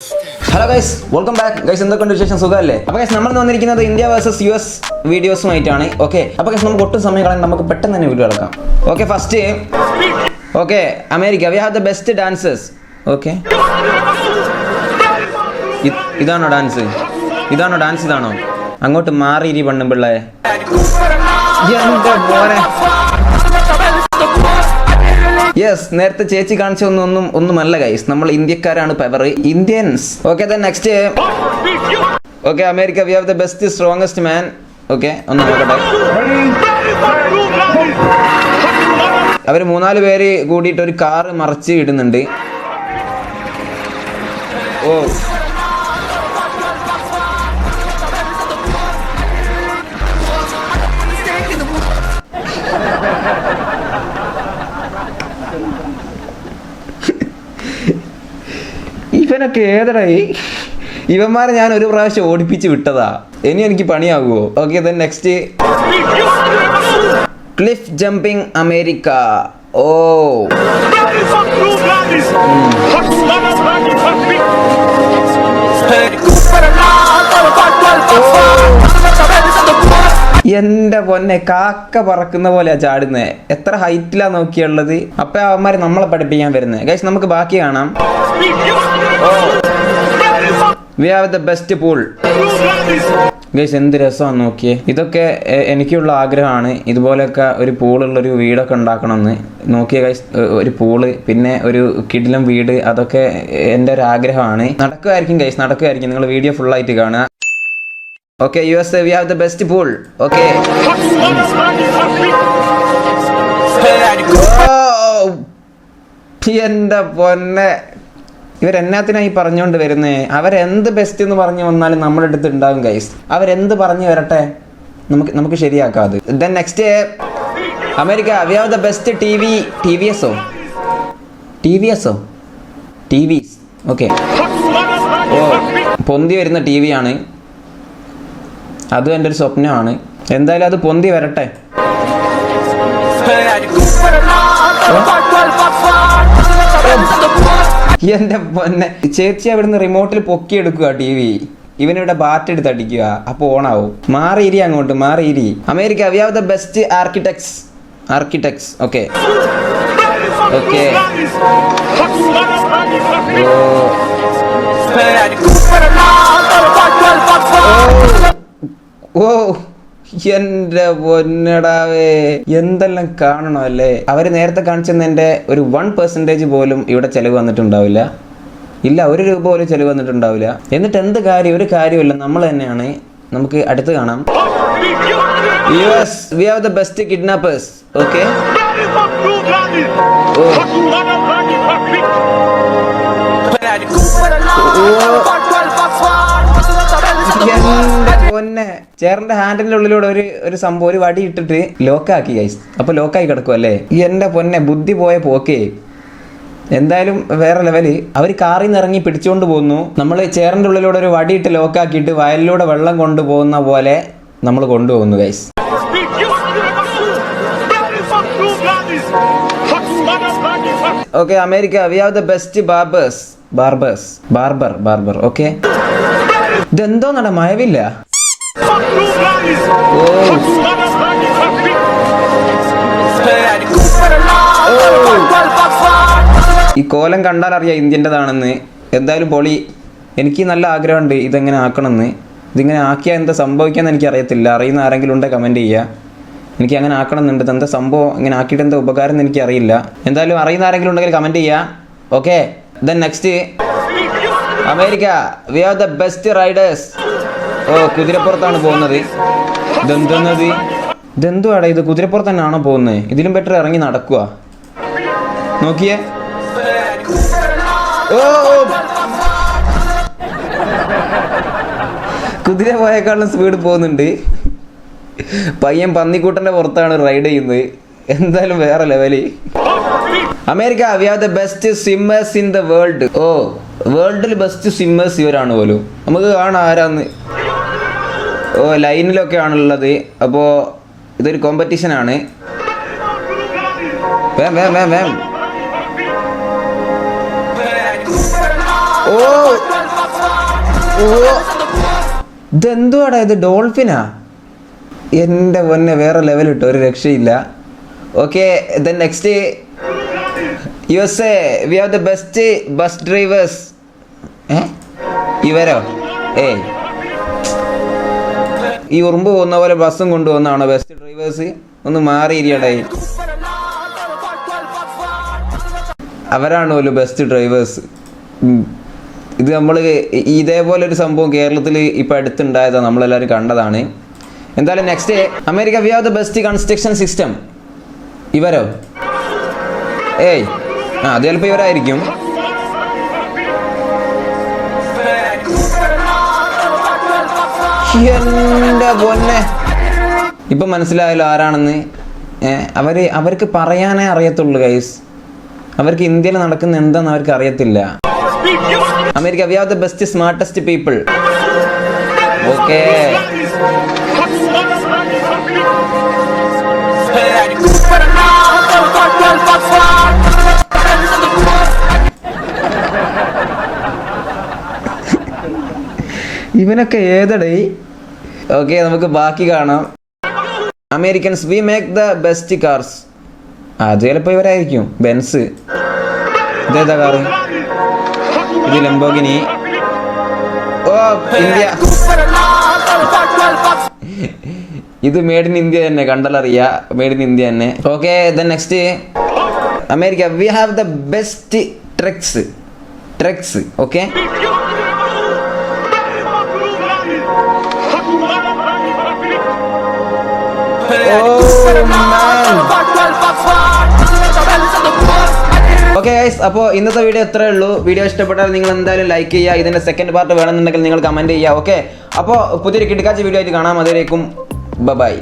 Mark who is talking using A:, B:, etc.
A: Hello guys, welcome back guys. എന്തൊക്കെയുണ്ട് വിശേഷം? സുഖമല്ലേ? അപ്പോൾ ഗൈസ്, നമ്മൾ വന്നിരിക്കുന്നത് ഇന്ത്യ വേഴ്സസ് US വീഡിയോസുമായിട്ടാണ്. ഓക്കെ, അപ്പോൾ ഗൈസ് നമുക്ക് ഒട്ടും സമയം കളയാൻ നമുക്ക് പെട്ടെന്ന് തന്നെ വീഡിയോ എടുക്കാം. Okay, first okay, America, we have the best dancers. Okay, ഇതാണോ ഡാൻസ്? ഇതാണോ? അങ്ങോട്ട് മാറിയിരി പണ്ണും പിള്ളേ. യെസ്, നേരത്തെ ചേച്ചി കാണിച്ച ഒന്നുമല്ല ഗൈസ്, നമ്മൾ ഇന്ത്യക്കാരാണ് power, Indians. Okay, then next. Okay, America, we have the best strongest man. Okay, ഒന്ന് നോക്കട്ടെ. അവർ 3-4 പേര് കൂടിയിട്ട് ഒരു കാറ് മറിച്ച് ഇടുന്നുണ്ട്. ഓ, ഇവനൊക്കെ ഏതടായി? ഇവന്മാരെ ഞാൻ ഒരു പ്രാവശ്യം ഓടിപ്പിച്ച് വിട്ടതാ, ഇനി എനിക്ക് പണിയാകുമോ? Okay, then next. Cliff jumping America. ഓ, എന്റെ പൊന്നെ, കാക്ക പറക്കുന്ന പോലെയാ ചാടുന്നേ. എത്ര ഹൈറ്റിലാ നോക്കിയുള്ളത്. അപ്പൊ അവന്മാര് നമ്മളെ പഠിപ്പിക്കാൻ വരുന്നത്. ഗൈസ്, നമുക്ക് ബാക്കി കാണാം. V have the best pool. Guys, എന്ത് രസമാണ് നോക്കിയേ. ഇതൊക്കെ എനിക്കുള്ള ആഗ്രഹമാണ്, ഇതുപോലെയൊക്കെ ഒരു പൂളുള്ളൊരു വീടൊക്കെ ഉണ്ടാക്കണമെന്ന്. നോക്കിയേ ഗൈസ്, ഒരു പൂള്, പിന്നെ ഒരു കിടിലം വീട്, അതൊക്കെ എൻ്റെ ഒരു ആഗ്രഹമാണ്. നടക്കുമായിരിക്കും ഗൈസ്, നടക്കുമായിരിക്കും. നിങ്ങൾ വീഡിയോ ഫുള്ളായിട്ട് കാണുക. Okay, USA, we have the best pool. Okay. എന്റെ പൊന്നെ, ഇവരെന്നാത്തിനായി പറഞ്ഞുകൊണ്ട് വരുന്നേ? അവരെന്ത് ബെസ്റ്റ് എന്ന് പറഞ്ഞു വന്നാലും നമ്മുടെ അടുത്ത് ഉണ്ടാകും ഗൈസ്. അവരെന്ത് പറഞ്ഞു വരട്ടെ, നമുക്ക് ശരിയാക്കാം അത്. Then next, America, we have the best TVS. Okay, ഓ, പൊന്തി വരുന്ന TV ആണ്. അതും എൻ്റെ ഒരു സ്വപ്നമാണ്. എന്തായാലും അത് പൊന്തി വരട്ടെ. എന്റെ പൊന്നെ, ചേച്ചി അവിടുന്ന് റിമോട്ടിൽ പൊക്കിയെടുക്കുക TV. ഇവനിവിടെ ബാറ്റ് എടുത്ത് അടിക്കുക, അപ്പൊ ഓണാവും. മാറിയിരി അങ്ങോട്ട്, മാറിയിരി. America, we have the best architects. Okay, ഓ, എന്റെ പൊന്നടാവേ, എന്തെല്ലാം കാണണം അല്ലേ. അവര് നേരത്തെ കാണിച്ചെന്നെ ഒരു 1% പോലും ഇവിടെ ചെലവ് വന്നിട്ടുണ്ടാവില്ല. ഇല്ല, 1 രൂപ പോലും ചെലവ് വന്നിട്ടുണ്ടാവില്ല. എന്നിട്ട് എന്ത് കാര്യം? ഒരു കാര്യമില്ല, നമ്മൾ തന്നെയാണ്. നമുക്ക് അടുത്ത് കാണാം. US, we have the best kidnappers. Okay. പൊന്നെ, ചേറിന്റെ ഹാൻഡിന്റെ ഉള്ളിലൂടെ ഒരു സംഭവം, ഒരു വടി ഇട്ടിട്ട് ലോക്കാക്കി ഗൈസ്. അപ്പൊ ലോക്കായി കിടക്കും അല്ലേ. എന്റെ പൊന്നെ, ബുദ്ധി പോയ പോക്കേ. എന്തായാലും വേറെ ലെവല്. അവർ കാറിൽ നിന്ന് ഇറങ്ങി പിടിച്ചുകൊണ്ട് പോകുന്നു. നമ്മൾ ചേറിന്റെ ഉള്ളിലൂടെ ഒരു വടിയിട്ട് ലോക്കാക്കിയിട്ട് വയലിലൂടെ വെള്ളം കൊണ്ടുപോകുന്ന പോലെ നമ്മൾ കൊണ്ടുപോകുന്നു guys. Okay, America, we have the best barber. Okay, ഇതെന്തോ നട മഴവില്ല. ഈ കോലം കണ്ടാൽ അറിയാം ഇന്ത്യൻ്റെതാണെന്ന്. എന്തായാലും പൊളി. എനിക്ക് നല്ല ആഗ്രഹമുണ്ട് ഇതെങ്ങനെ ആക്കണമെന്ന്. ഇതിങ്ങനെ ആക്കിയാൽ എന്താ സംഭവിക്കാന്ന് എനിക്ക് അറിയത്തില്ല. അറിയുന്ന ആരെങ്കിലും ഉണ്ടെങ്കിൽ കമൻറ്റ് ചെയ്യുക. എനിക്ക് അങ്ങനെ ആക്കണമെന്നുണ്ട്. എന്താ സംഭവം, ഇങ്ങനെ ആക്കിയിട്ട് എന്താ ഉപകാരം എന്ന് എനിക്ക് അറിയില്ല. എന്തായാലും അറിയുന്ന ആരെങ്കിലും ഉണ്ടെങ്കിൽ കമൻറ്റ് ചെയ്യുക. Okay, then next. America, we have the best riders. ഓ, കുതിരപ്പുറത്താണ് പോകുന്നത്. ഇതെന്തുവാടാ ഇത്? കുതിരപ്പുറത്ത് തന്നെയാണോ പോകുന്നത്? ഇതിലും ബെറ്റർ ഇറങ്ങി നടക്കുക. നോക്കിയേ. ഓ, കുതിര പോയേക്കാളും സ്പീഡ് പോകുന്നുണ്ട്. പയ്യൻ പന്നിക്കൂട്ടന്റെ പുറത്താണ് റൈഡ് ചെയ്യുന്നത്. എന്തായാലും വേറെ level. America, we have the best swimmers in the world. ഓ, വേൾഡിൽ ബെസ്റ്റ് സ്വിമ്മേഴ്സ് ഇവരാണ് പോലും. നമുക്ക് കാണാം ആരാന്ന്. ഓ, ലൈനിലൊക്കെ ആണുള്ളത്. അപ്പോൾ ഇതൊരു കോമ്പറ്റീഷനാണ്. വേം. ഓ, ഇതെന്തുവാടാ ഇത്? ഡോൾഫിനാ? എൻ്റെ പൊന്നെ വേറെ ലെവൽ ഇട്ടോ, ഒരു രക്ഷയില്ല. Okay then next USA we have the best bus drivers. ഇവരോ? ഈ ഉറുമ്പ് പോകുന്ന പോലെ ബസ്സും കൊണ്ടുപോകുന്നതാണോ ബെസ്റ്റ് ഡ്രൈവേഴ്സ്? ഒന്ന് മാറിയിരിക്കടായി. അവരാണല്ലോ ബെസ്റ്റ് ഡ്രൈവേഴ്സ്. ഇത് നമ്മൾ ഇതേപോലെ ഒരു സംഭവം കേരളത്തിൽ ഇപ്പം അടുത്തുണ്ടായതാണ്, നമ്മളെല്ലാവരും കണ്ടതാണ്. എന്തായാലും next America we have the best construction system. ഇവരോ? അത് ചിലപ്പോൾ ഇവരായിരിക്കും. എൻ്റെ പൊന്നെ, ഇപ്പം മനസ്സിലായല്ലോ ആരാണെന്ന്. അവർക്ക് പറയാനേ അറിയത്തുള്ളൂ ഗൈസ്. അവർക്ക് ഇന്ത്യയിൽ നടക്കുന്ന എന്താണെന്ന് അവർക്ക് അറിയത്തില്ല. America we have the best smartest people. Okay ഇവനൊക്കെ ഏതടേ? ഓക്കെ നമുക്ക് ബാക്കി കാണാം. Americans we make the best cars. അത് ചിലപ്പോൾ ഇവരായിരിക്കും. ബെൻസ്. ഇതേതാ കാറ്? ഇത് ലംബോർഗിനി. ഓ ഇന്ത്യ. ഇത് മെയ്ഡ് ഇൻ ഇന്ത്യ തന്നെ, കണ്ടാലറിയാ മെയ്ഡ് ഇൻ ഇന്ത്യ തന്നെ. Okay then next America we have the best trucks. Okay okay guys, അപ്പോൾ ഇന്നത്തെ വീഡിയോ ഇത്രയേ ഉള്ളൂ. വീഡിയോ ഇഷ്ടപ്പെട്ടാൽ നിങ്ങൾ എന്തായാലും ലൈക്ക് ചെയ്യുക. ഇതിൻ്റെ സെക്കൻഡ് പാർട്ട് വേണമെന്നുണ്ടെങ്കിൽ നിങ്ങൾ കമൻറ്റ് ചെയ്യുക. ഓക്കെ, അപ്പോൾ പുതിയൊരു കിടക്കാച്ച വീഡിയോ ആയിട്ട് കാണാം. അതുവരേക്കും ബൈ.